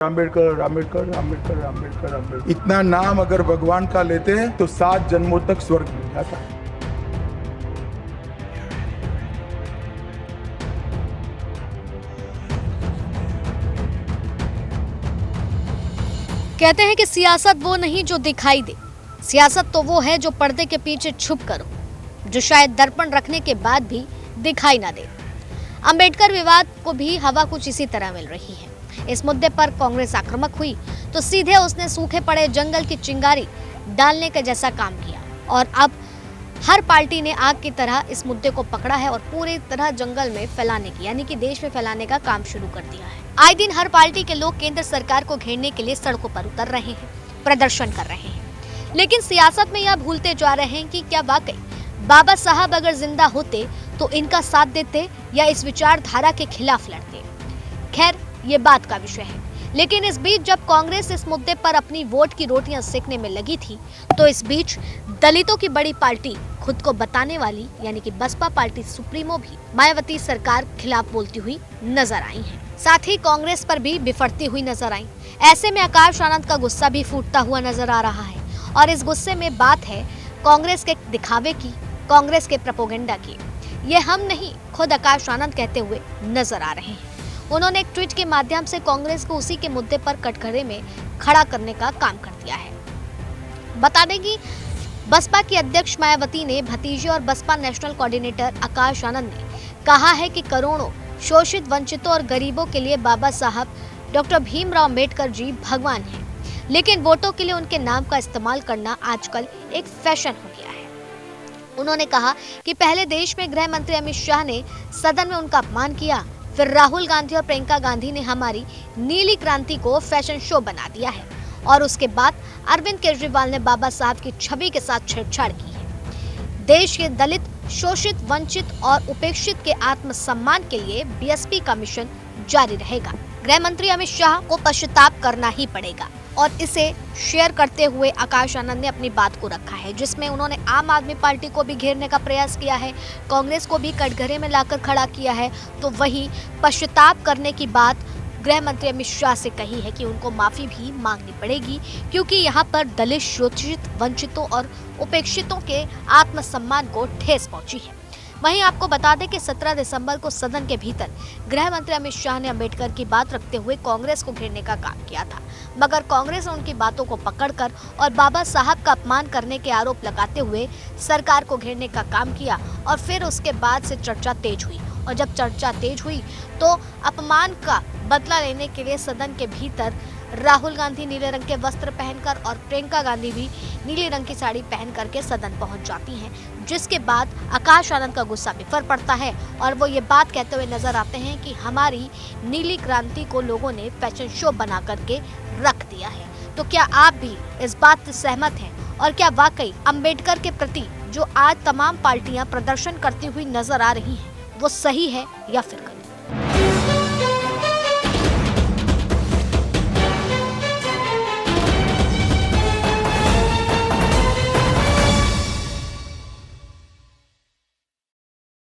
आम्बेडकर आम्बेडकर आम्बेडकर आम्बेडकर आम्बेडकर इतना नाम अगर भगवान का लेते हैं तो 7 जन्मों तक स्वर्ग मिल जाता है। कहते हैं कि सियासत वो नहीं जो दिखाई दे, सियासत तो वो है जो पर्दे के पीछे छुप कर हो, जो शायद दर्पण रखने के बाद भी दिखाई ना दे। अंबेडकर विवाद को भी हवा कुछ इसी तरह मिल रही है। इस मुद्दे पर कांग्रेस आक्रामक हुई तो सीधे उसने सूखे पड़े जंगल की चिंगारी डालने का जैसा काम किया और अब हर पार्टी ने आग की तरह इस मुद्दे को पकड़ा है और पूरी तरह जंगल में फैलाने की यानी कि देश में फैलाने का काम शुरू कर दिया है। आए दिन हर पार्टी के लोग केंद्र सरकार को घेरने के लिए सड़कों पर उतर रहे हैं, प्रदर्शन कर रहे हैं, लेकिन सियासत में यह भूलते जा रहे हैं कि क्या वाकई बाबा साहब अगर जिंदा होते तो इनका साथ देते या इस विचारधारा के खिलाफ लड़ते। खैर, ये बात का विषय है, लेकिन इस बीच जब कांग्रेस इस मुद्दे पर अपनी वोट की रोटियां सेकने में लगी थी तो इस बीच दलितों की बड़ी पार्टी खुद को बताने वाली यानी कि बसपा पार्टी सुप्रीमो भी मायावती सरकार खिलाफ बोलती हुई नजर आई हैं। साथ ही कांग्रेस पर भी बिफरती हुई नजर आई। ऐसे में आकाश आनंद का गुस्सा भी फूटता हुआ नजर आ रहा है और इस गुस्से में बात है कांग्रेस के दिखावे की, कांग्रेस के प्रोपेगेंडा की। ये हम नहीं, खुद आकाश आनंद कहते हुए नजर आ रहे हैं। उन्होंने एक ट्वीट के माध्यम से कांग्रेस को उसी के मुद्दे पर कटघरे में खड़ा करने का काम कर दिया है। बता दें कि बसपा की अध्यक्ष मायावती ने भतीजे और बसपा नेशनल कोऑर्डिनेटर आकाश आनंद ने कहा है कि करोड़ों शोषित, वंचितों और गरीबों के लिए बाबा साहब डॉक्टर भीमराव अम्बेडकर जी भगवान हैं, लेकिन वोटों के लिए उनके नाम का इस्तेमाल करना आजकल एक फैशन हो गया है। उन्होंने कहा कि पहले देश में गृह मंत्री अमित शाह ने सदन में उनका अपमान किया, फिर राहुल गांधी और प्रियंका गांधी ने हमारी नीली क्रांति को फैशन शो बना दिया है और उसके बाद अरविंद केजरीवाल ने बाबा साहब की छवि के साथ छेड़छाड़ की है। देश के दलित, शोषित, वंचित और उपेक्षित के आत्मसम्मान के लिए बीएसपी का मिशन जारी रहेगा। गृह मंत्री अमित शाह को पश्चाताप करना ही पड़ेगा और इसे शेयर करते हुए आकाश आनंद ने अपनी बात को रखा है, जिसमें उन्होंने आम आदमी पार्टी को भी घेरने का प्रयास किया है, कांग्रेस को भी कटघरे में लाकर खड़ा किया है। तो वही पश्चाताप करने की बात गृह मंत्री अमित शाह से कही है कि उनको माफी भी मांगनी पड़ेगी, क्योंकि यहाँ पर दलित, शोषित, वंचितों और उपेक्षितों के आत्मसम्मान को ठेस पहुंची है। वहीं आपको बता दें कि 17 दिसंबर को सदन के भीतर गृह मंत्री अमित शाह ने अंबेडकर की बात रखते हुए कांग्रेस को घेरने का काम किया था, मगर कांग्रेस ने उनकी बातों को पकड़कर और बाबा साहब का अपमान करने के आरोप लगाते हुए सरकार को घेरने का काम किया और फिर उसके बाद से चर्चा तेज हुई और जब चर्चा तेज हुई तो अपमान का बदला लेने के लिए सदन के भीतर राहुल गांधी नीले रंग के वस्त्र पहनकर और प्रियंका गांधी भी नीले रंग की साड़ी पहन करके सदन पहुंच जाती हैं, जिसके बाद आकाश आनंद का गुस्सा बिफर पड़ता है और वो ये बात कहते हुए नजर आते हैं कि हमारी नीली क्रांति को लोगों ने फैशन शो बना करके रख दिया है। तो क्या आप भी इस बात से सहमत हैं और क्या वाकई अंबेडकर के प्रति जो आज तमाम पार्टियां प्रदर्शन करती हुई नजर आ रही हैं वो सही है या फिर गलत?